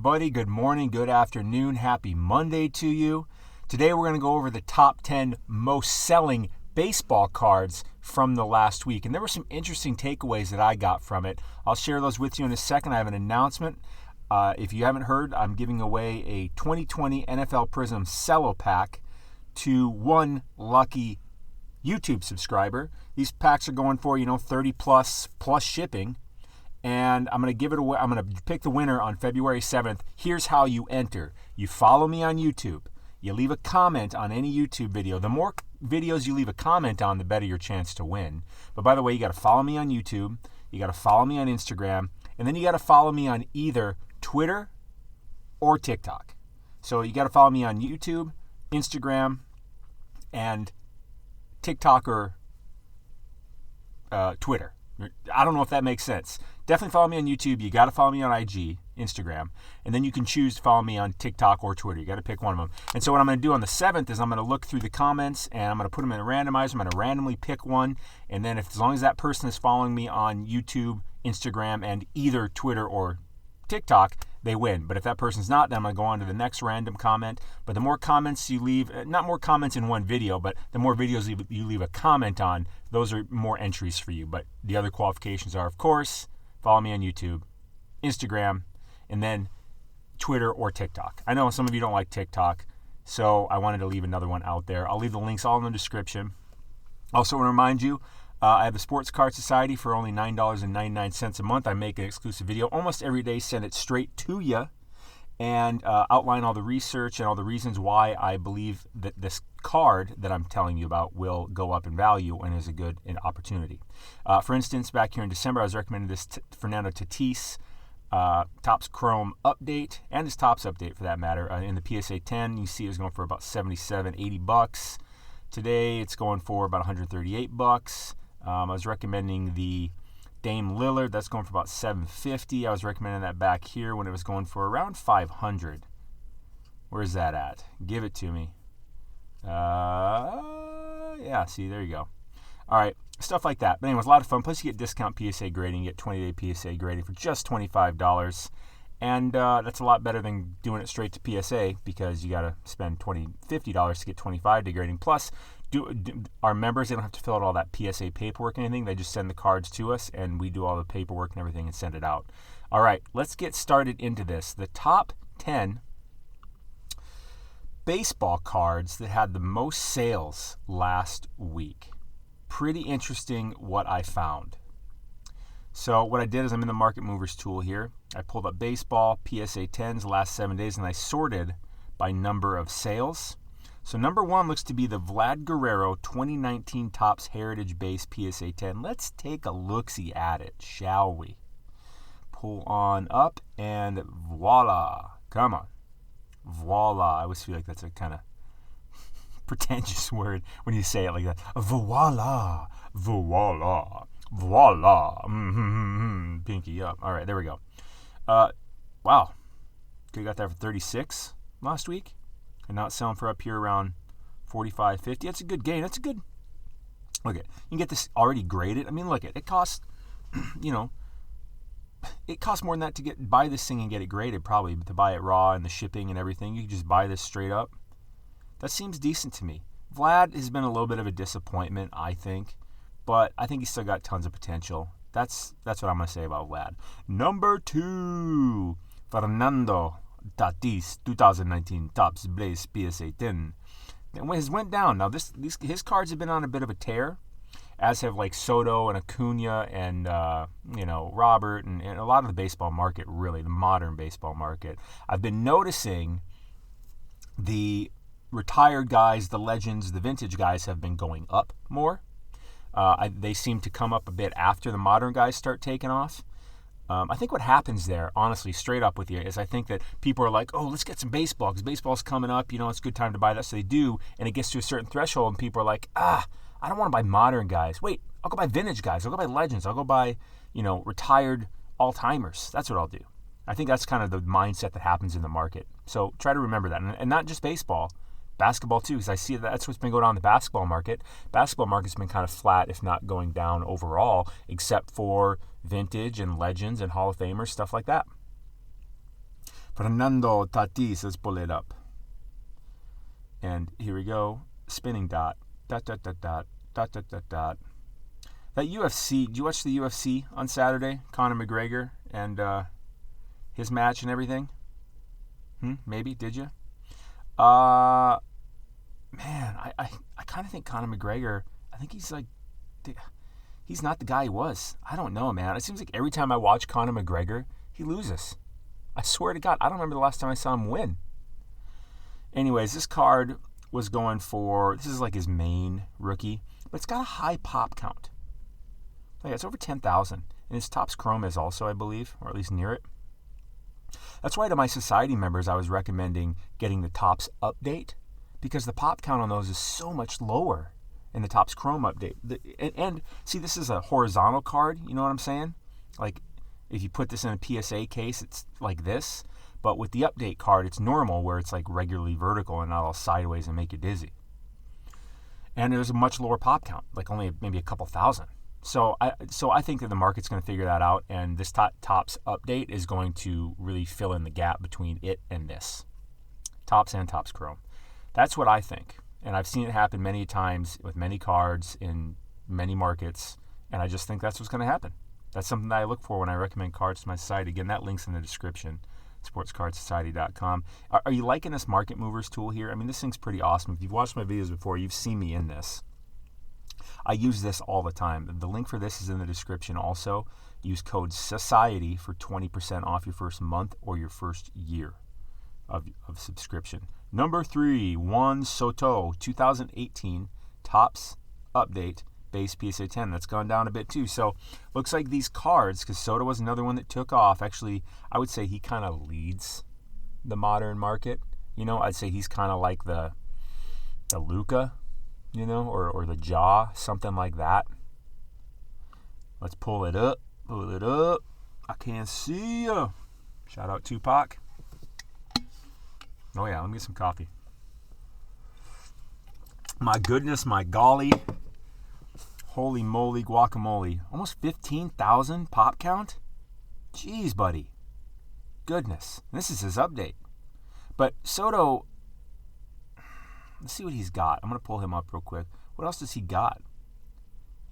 Buddy, good morning, good afternoon, happy Monday to you. Today we're going to go over the top 10 most selling baseball cards from the last week. And there were some interesting takeaways that I got from it. I'll share those with you in a second. I have an announcement. If you haven't heard, I'm giving away a 2020 NFL Prism Cello Pack to one lucky YouTube subscriber. These packs are going for, 30 plus shipping. And I'm going to give it away. I'm going to pick the winner on February 7th. Here's how you enter. You follow me on YouTube. You leave a comment on any YouTube video. The more videos you leave a comment on, the better your chance to win. But by the way, you got to follow me on YouTube. You got to follow me on Instagram. And then you got to follow me on either Twitter or TikTok. So you got to follow me on YouTube, Instagram, and TikTok or Twitter. I don't know if that makes sense. Definitely follow me on YouTube. You got to follow me on IG, Instagram. And then you can choose to follow me on TikTok or Twitter. You got to pick one of them. And so what I'm going to do on the 7th is I'm going to look through the comments and I'm going to put them in a randomizer. I'm going to randomly pick one. And then as long as that person is following me on YouTube, Instagram, and either Twitter or TikTok, they win. But if that person's not, then I'm going to go on to the next random comment. But the more comments you leave, not more comments in one video, but the more videos you leave a comment on, those are more entries for you. But the other qualifications are, of course, follow me on YouTube, Instagram, and then Twitter or TikTok. I know some of you don't like TikTok, so I wanted to leave another one out there. I'll leave the links all in the description. Also want to remind you, I have the Sports Card Society for only $9.99 a month. I make an exclusive video almost every day, send it straight to you, and outline all the research and all the reasons why I believe that this card that I'm telling you about will go up in value and is a good opportunity. For instance, back here in December, I was recommending this Fernando Tatis Topps Chrome update, and his Topps update for that matter. In the PSA 10, you see it was going for about $77-$80. Today, it's going for about $138. I was recommending the Dame Lillard. That's going for about $750. I was recommending that back here when it was going for around $500. Where's that at? Give it to me. Yeah, see, there you go. All right, stuff like that. But anyway, it was a lot of fun. Plus, you get discount PSA grading. You get 20-day PSA grading for just $25. And that's a lot better than doing it straight to PSA because you got to spend $50 to get 25-day grading. Plus, our members, they don't have to fill out all that PSA paperwork and anything. They just send the cards to us, and we do all the paperwork and everything and send it out. All right, let's get started into this. The top 10 baseball cards that had the most sales last week. Pretty interesting what I found. So what I did is I'm in the Market Movers tool here. I pulled up baseball, PSA 10s the last 7 days, and I sorted by number of sales. So number one looks to be the Vlad Guerrero 2019 Topps Heritage Base PSA 10. Let's take a look-see at it, shall we? Pull on up, and voila. Come on. Voila. I always feel like that's a kind of pretentious word when you say it like that. Voila. Voila. Voila. Pinky up. All right, there we go. Wow. Could have got that for 36 last week. And now it's selling for up here around 45, 50. That's a good gain. That's a good. Look at, you can get this already graded. I mean, look at it. Costs, it costs more than that to buy this thing and get it graded, probably, to buy it raw and the shipping and everything. You can just buy this straight up. That seems decent to me. Vlad has been a little bit of a disappointment, I think, but I think he's still got tons of potential. That's what I'm going to say about Vlad. Number 2, Fernando Tatis 2019 Topps Blaze PSA 10. It went down. Now his cards have been on a bit of a tear, as have like Soto and Acuna and Robert and a lot of the baseball market, really the modern baseball market. I've been noticing the retired guys, the legends, the vintage guys have been going up more. They seem to come up a bit after the modern guys start taking off. I think what happens there, honestly, straight up with you, is I think that people are like, oh, let's get some baseball because baseball's coming up. It's a good time to buy that. So they do, and it gets to a certain threshold, and people are like, I don't want to buy modern guys. Wait, I'll go buy vintage guys. I'll go buy legends. I'll go buy, retired all-timers. That's what I'll do. I think that's kind of the mindset that happens in the market. So try to remember that. And not just baseball, basketball too, because I see that's what's been going on in the basketball market. Basketball market's been kind of flat, if not going down overall, except for vintage and legends and Hall of Famers, stuff like that. Fernando Tatis, let's pull it up. And here we go. Spinning dot. Dot, dot, dot, dot. Dot, dot, dot, dot. That UFC, did you watch the UFC on Saturday? Conor McGregor and his match and everything? Maybe, did you? Man, I kind of think Conor McGregor, I think he's like, he's not the guy he was. I don't know, man. It seems like every time I watch Conor McGregor, he loses. I swear to God, I don't remember the last time I saw him win. Anyways, this card was going for, this is like his main rookie, but it's got a high pop count. Yeah, it's over 10,000. And his Topps Chrome is also, I believe, or at least near it. That's why to my society members, I was recommending getting the Topps Update, because the pop count on those is so much lower in the Topps Chrome Update. And see, this is a horizontal card, you know what I'm saying? Like, if you put this in a PSA case, it's like this. But with the Update card, it's normal, where it's like regularly vertical and not all sideways and make you dizzy. And there's a much lower pop count, like only maybe a couple thousand. So I think that the market's going to figure that out, and this Topps Update is going to really fill in the gap between it and this. Topps and Topps Chrome. That's what I think. And I've seen it happen many times with many cards in many markets, and I just think that's what's going to happen. That's something that I look for when I recommend cards to my society. Again, that link's in the description, SportsCardSociety.com. Are you liking this Market Movers tool here? I mean, this thing's pretty awesome. If you've watched my videos before, you've seen me in this. I use this all the time. The link for this is in the description also. Use code SOCIETY for 20% off your first month or your first year of subscription. Number 3, Juan Soto, 2018 Topps Update base PSA 10. That's gone down a bit too. So looks like these cards, because Soto was another one that took off. Actually, I would say he kind of leads the modern market. You know, I'd say he's kind of like the Luka, you know, or the Jaw, something like that. Let's pull it up. Pull it up. I can't see you. Shout out Tupac. Oh yeah, let me get some coffee. My goodness, my golly. Holy moly guacamole. Almost 15,000 pop count? Jeez, buddy. Goodness. This is his update. But Soto, let's see what he's got. I'm going to pull him up real quick. What else does he got?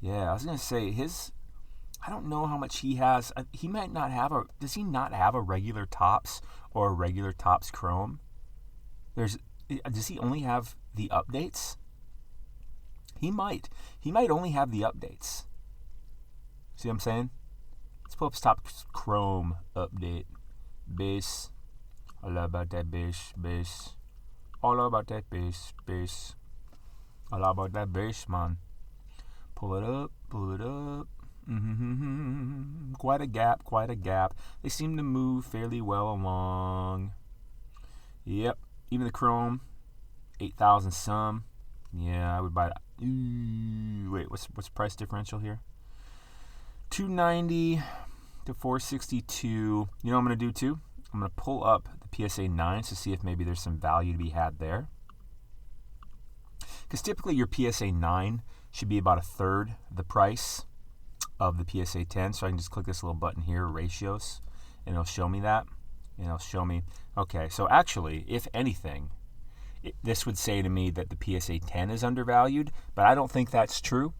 Yeah, I was going to say I don't know how much he has. He might not have does he not have a regular Topps or a regular Topps Chrome? Does he only have the updates? He might only have the updates. See what I'm saying? Let's pull up Topps Chrome update. Base. All about that base. All about that base. All about that base, man. Pull it up. Quite a gap. They seem to move fairly well along. Yep. Even the Chrome, 8,000 some. Yeah, I would buy that. Wait, what's the price differential here? 290 to 462. You know what I'm going to do too? I'm going to pull up the PSA 9s to see if maybe there's some value to be had there. Because typically your PSA 9 should be about a third the price of the PSA 10. So I can just click this little button here, ratios, and it'll show me that. And it'll show me, okay, so actually, if anything, this would say to me that the PSA 10 is undervalued, but I don't think that's true.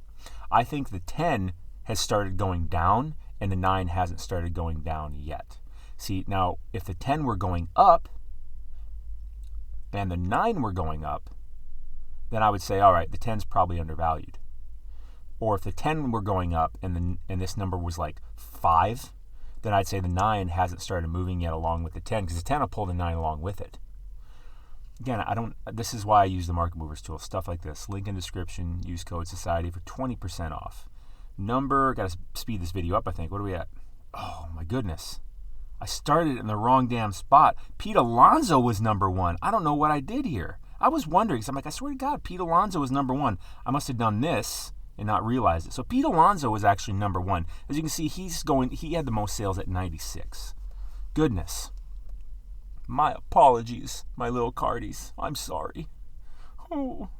I think the 10 has started going down, and the 9 hasn't started going down yet. See, now, if the 10 were going up, and the 9 were going up, then I would say, all right, the 10's probably undervalued. Or if the 10 were going up, and this number was like 5, then I'd say the 9 hasn't started moving yet along with the 10, because the 10 will pull the 9 along with it. Again, this is why I use the Market Movers tool, stuff like this. Link in description, use code SOCIETY for 20% off. Got to speed this video up, I think. What are we at? Oh, my goodness. I started in the wrong damn spot. Pete Alonso was number 1. I don't know what I did here. I was wondering, because I'm like, I swear to God, Pete Alonso was number 1. I must have done this and not realized it. So Pete Alonso was actually number 1. As you can see, he had the most sales at 96. Goodness. My apologies, my little cardies. I'm sorry. Oh.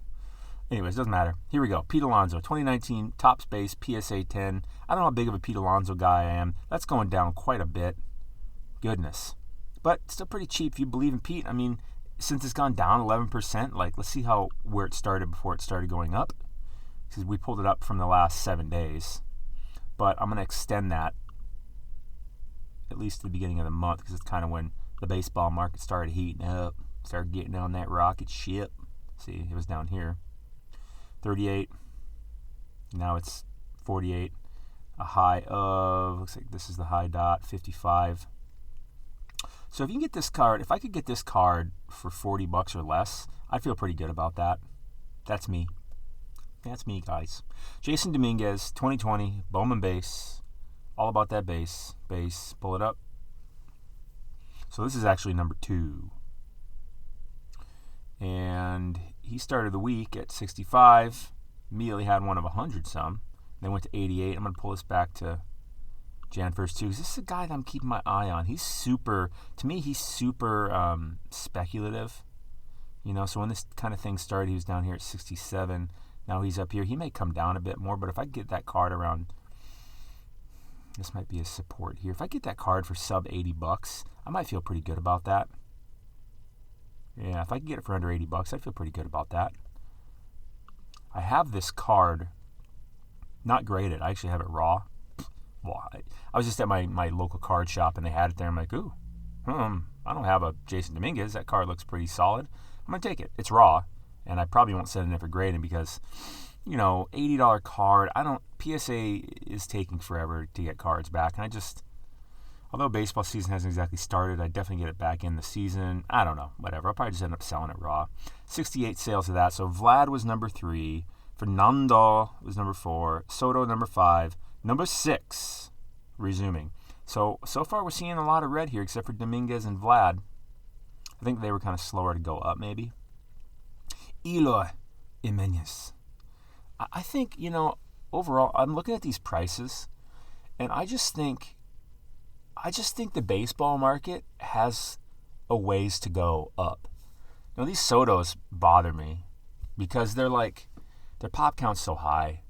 Anyways, doesn't matter. Here we go. Pete Alonso, 2019 Topps base PSA 10. I don't know how big of a Pete Alonso guy I am. That's going down quite a bit. Goodness. but still pretty cheap if you believe in Pete. I mean, since it's gone down 11%, let's see where it started before it started going up. Because we pulled it up from the last 7 days. But I'm going to extend that at least to the beginning of the month, because it's kind of when the baseball market started heating up, started getting on that rocket ship. See, it was down here. 38. Now it's 48. A high of, looks like this is the high dot, 55. So if you can get this card, if I could get this card for $40 or less, I'd feel pretty good about that. That's me. That's me, guys. Jason Dominguez, 2020, Bowman base. All about that base. Base, pull it up. So this is actually number 2. And he started the week at 65. Immediately had one of 100 some. Then went to 88. I'm going to pull this back to Jan 1st too. This is a guy that I'm keeping my eye on. He's super speculative. So when this kind of thing started, he was down here at 67. Now he's up here. He may come down a bit more, but if I get that card around, this might be a support here. If I get that card for sub $80, I might feel pretty good about that. Yeah, if I can get it for under $80, I'd feel pretty good about that. I have this card, not graded. I actually have it raw. Well, I was just at my local card shop, and they had it there. I'm like, ooh, I don't have a Jason Dominguez. That card looks pretty solid. I'm going to take it. It's raw, and I probably won't send it in for grading because, $80 card, PSA is taking forever to get cards back. And although baseball season hasn't exactly started, I definitely get it back in the season. I don't know, whatever. I'll probably just end up selling it raw. 68 sales of that. So Vlad was number 3. Fernando was number 4. Soto number 5. Number 6, resuming. So far we're seeing a lot of red here, except for Dominguez and Vlad. I think they were kind of slower to go up, maybe. Eloy Jimenez. I think, overall, I'm looking at these prices, and I just think the baseball market has a ways to go up. These Sotos bother me because their pop count's so high.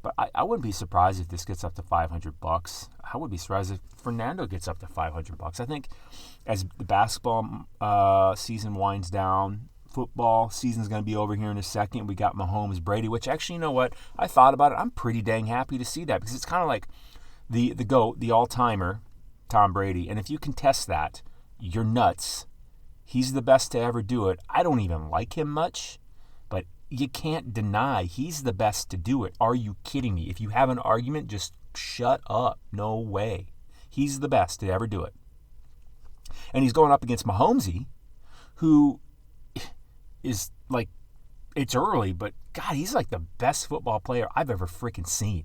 But I wouldn't be surprised if this gets up to $500. I would be surprised if Fernando gets up to $500. I think as the basketball season winds down, football season's going to be over here in a second. We got Mahomes, Brady, which actually, you know what? I thought about it. I'm pretty dang happy to see that because it's kind of like the GOAT, the all-timer, Tom Brady. And if you contest that, you're nuts. He's the best to ever do it. I don't even like him much, but you can't deny he's the best to do it. Are you kidding me? If you have an argument, just shut up. No way. He's the best to ever do it. And he's going up against Mahomesy, who is it's early, but God, he's the best football player I've ever freaking seen.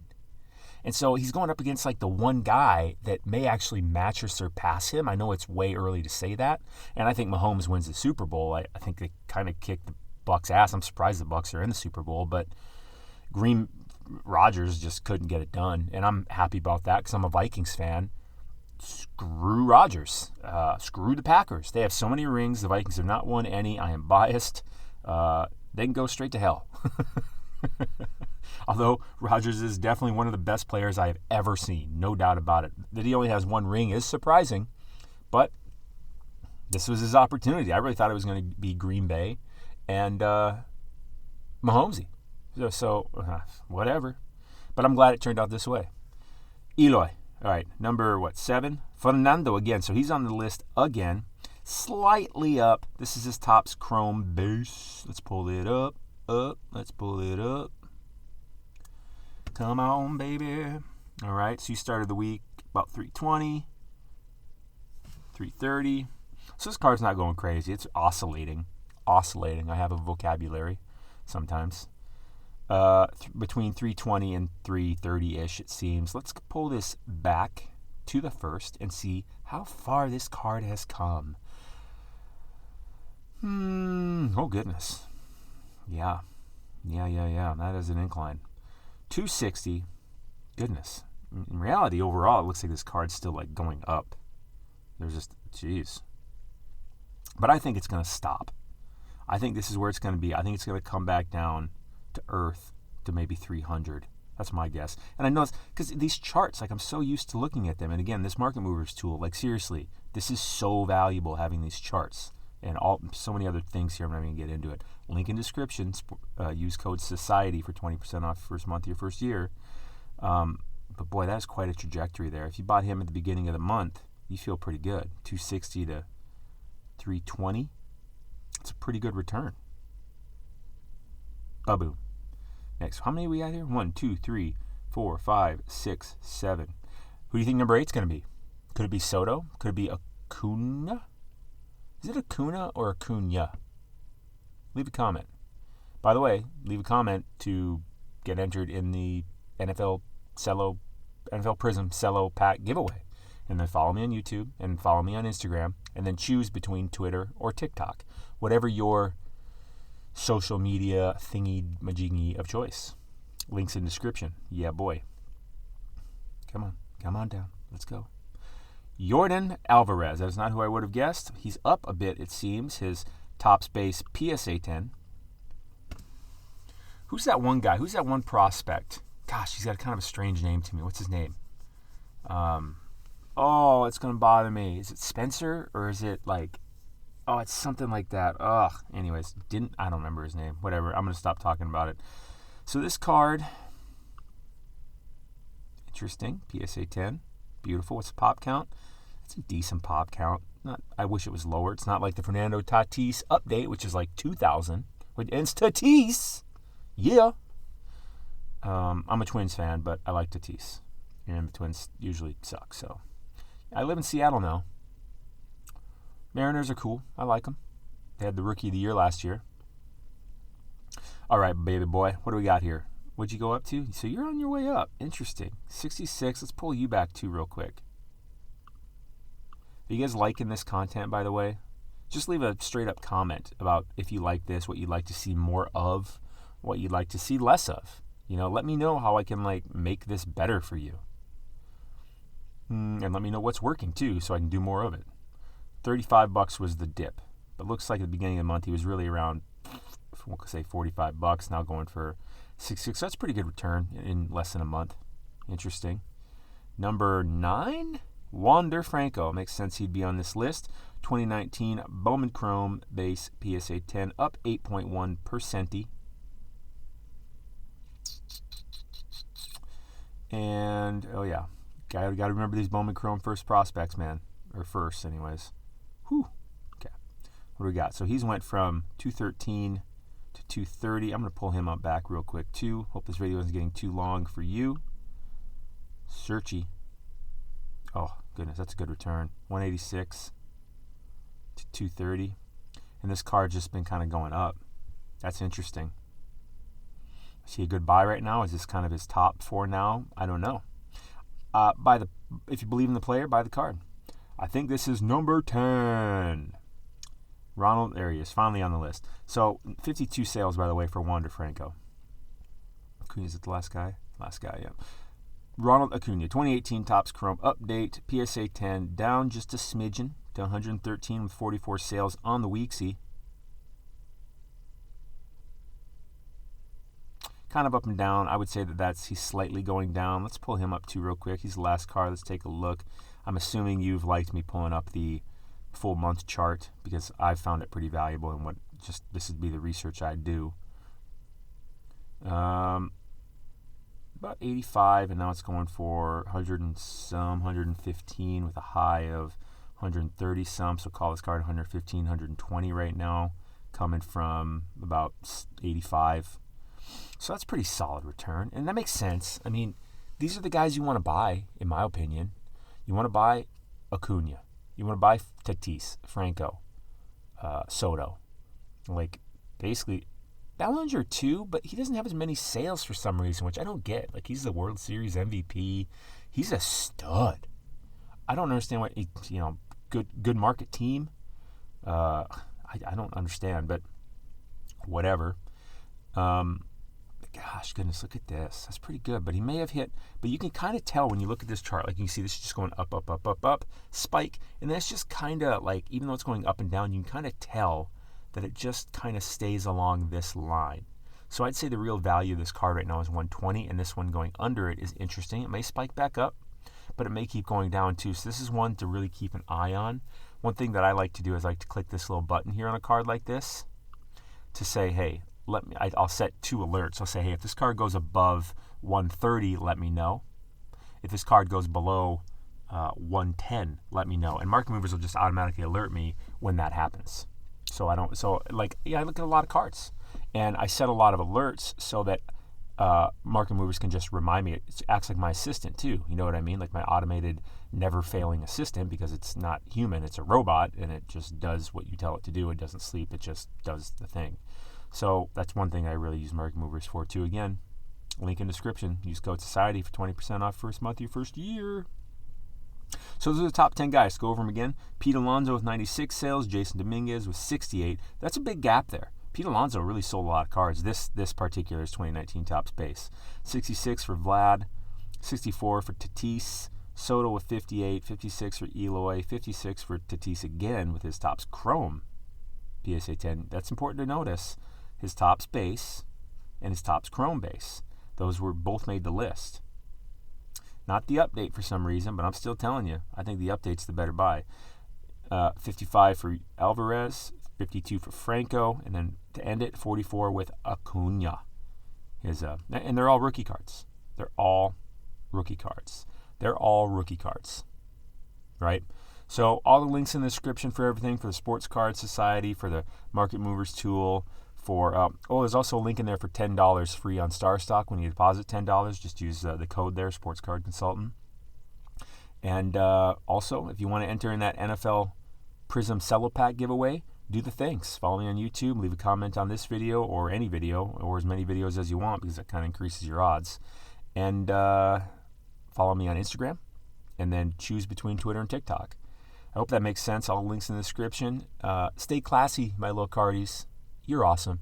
And so he's going up against the one guy that may actually match or surpass him. I know it's way early to say that. And I think Mahomes wins the Super Bowl. I think they kind of kicked the Bucs' ass. I'm surprised the Bucs are in the Super Bowl, but Rodgers just couldn't get it done. And I'm happy about that because I'm a Vikings fan. Screw Rodgers. Screw the Packers. They have so many rings. The Vikings have not won any. I am biased. They can go straight to hell. Although Rodgers is definitely one of the best players I have ever seen. No doubt about it. That he only has one ring is surprising. But this was his opportunity. I really thought it was going to be Green Bay and Mahomesy. So whatever. But I'm glad it turned out this way. Eloy. All right, number 7? Fernando again. So he's on the list again. Slightly up. This is his Topps Chrome base. Let's pull it up. Let's pull it up. Come on, baby. All right, so you started the week about 320, 330. So this card's not going crazy. It's oscillating. I have a vocabulary sometimes. Between 320 and 330-ish, it seems. Let's pull this back to the 1st and see how far this card has come. Oh, goodness. Yeah. That is an incline. 260. Goodness. In reality, overall, it looks like this card's still going up. There's just, geez. But I think it's going to stop. I think this is where it's going to be. I think it's going to come back down to earth to maybe 300. That's my guess. And I know it's because these charts, like I'm so used to looking at them. And again, this Market Movers tool, like seriously, this is so valuable having these charts and so many other things here. I'm not even going to get into it. Link in description. Use code SOCIETY for 20% off first month of your first year. But boy, that is quite a trajectory there. If you bought him at the beginning of the month, you feel pretty good. 260 to 320. It's a pretty good return. Ba-boom. Next, how many we got here? 1, 2, 3, 4, 5, 6, 7. Who do you think number 8 is going to be? Could it be Soto? Could it be Acuna? Is it Acuna or Acuna? Leave a comment. By the way, leave a comment to get entered in the NFL Prism Cello Pack giveaway. And then follow me on YouTube and follow me on Instagram. And then choose between Twitter or TikTok. Whatever your social media thingy-majiggy of choice. Links in description. Yeah, boy. Come on down. Let's go. Yordan Alvarez. That is not who I would have guessed. He's up a bit, it seems. His Topps base PSA 10. Who's that one guy? Who's that one prospect? Gosh, he's got kind of a strange name to me. What's his name? It's going to bother me. Is it Spencer or is it like... Oh, it's something like that. Ugh. Anyways, I don't remember his name. Whatever. I'm going to stop talking about it. So this card, interesting. PSA 10. Beautiful. What's the pop count? It's a decent pop count. I wish it was lower. It's not like the Fernando Tatis update, which is like 2,000. And it's Tatis. Yeah. I'm a Twins fan, but I like Tatis. And the Twins usually suck. So I live in Seattle now. Mariners are cool. I like them. They had the Rookie of the Year last year. All right, baby boy. What do we got here? What'd you go up to? So you're on your way up. Interesting. 66. Let's pull you back too real quick. Are you guys liking this content, by the way? Just leave a straight-up comment about if you like this, what you'd like to see more of, what you'd like to see less of. Let me know how I can, make this better for you. And let me know what's working, too, so I can do more of it. $35 was the dip. But looks like at the beginning of the month he was really around, we'll say $45, now going for 66. That's a pretty good return in less than a month. Interesting. Number 9, Wander Franco. Makes sense he'd be on this list. 2019 Bowman Chrome base PSA 10, up 8.1%. And, got to remember these Bowman Chrome first prospects, man. Or first, anyways. Whew. Okay. What do we got? So he's went from 213 to 230. I'm going to pull him up back real quick, too. Hope this video isn't getting too long for you. Searchy. Oh, goodness, that's a good return. 186 to 230. And this card's just been kind of going up. That's interesting. Is he a good buy right now? Is this kind of his top 4 now? I don't know. If you believe in the player, buy the card. I think this is number 10. Ronald, there he is, finally on the list. So 52 sales, by the way, for Wander Franco. Acuna, is it the last guy? Last guy, yeah. Ronald Acuna, 2018 Topps Chrome update, PSA 10, down just a smidgen to 113 with 44 sales on the weeksy. Kind of up and down. I would say he's slightly going down. Let's pull him up too real quick. He's the last card. Let's take a look. I'm assuming you've liked me pulling up the full month chart because I've found it pretty valuable and this would be the research I do. About 85 and now it's going for 115 with a high of 130 some. So call this card 115, 120 right now, coming from about 85. So that's a pretty solid return, and that makes sense. I mean, these are the guys you want to buy, in my opinion. You want to buy Acuna. You want to buy Tatis, Franco, Soto. Basically, Bellinger too, but he doesn't have as many sales for some reason, which I don't get. He's the World Series MVP. He's a stud. I don't understand what, good market team. I don't understand, but whatever. Gosh, goodness, look at this. That's pretty good, but he may have hit, but you can kind of tell when you look at this chart, you can see this is just going up, up, up, up, up, spike, and that's just kind of even though it's going up and down, you can kind of tell that it just kind of stays along this line. So I'd say the real value of this card right now is 120, and this one going under it is interesting. It may spike back up, but it may keep going down too. So this is one to really keep an eye on. One thing that I like to do is I like to click this little button here on a card like this to say, hey, I'll set 2 alerts. I'll say, hey, if this card goes above 130, let me know. If this card goes below 110, let me know. And market movers will just automatically alert me when that happens. I look at a lot of cards, and I set a lot of alerts so that market movers can just remind me. It acts like my assistant too. You know what I mean? Like my automated, never failing assistant, because it's not human, it's a robot, and it just does what you tell it to do. It doesn't sleep, it just does the thing. So that's one thing I really use market movers for too. Again, link in description. Use code SOCIETY for 20% off first month of your first year. So those are the top 10 guys. Go over them again. Pete Alonso with 96 sales. Jason Dominguez with 68. That's a big gap there. Pete Alonso really sold a lot of cards. This particular is 2019 Topps base. 66 for Vlad. 64 for Tatis. Soto with 58. 56 for Eloy. 56 for Tatis again with his Topps Chrome PSA 10. That's important to notice. His Topps base and his Topps Chrome base. Those were both made the list. Not the update for some reason, but I'm still telling you, I think the update's the better buy. 55 for Alvarez, 52 for Franco, and then to end it, 44 with Acuna. And they're all rookie cards. They're all rookie cards. Right? So all the links in the description for everything, for the Sports Card Society, for the Market Movers tool, there's also a link in there for $10 free on StarStock. When you deposit $10, just use the code there, SportsCardConsultant. And also, if you want to enter in that NFL Prism Cello Pack giveaway, do the things. Follow me on YouTube, leave a comment on this video or any video, or as many videos as you want, because that kind of increases your odds. And follow me on Instagram, and then choose between Twitter and TikTok. I hope that makes sense. All the links in the description. Stay classy, my little cardies. You're awesome.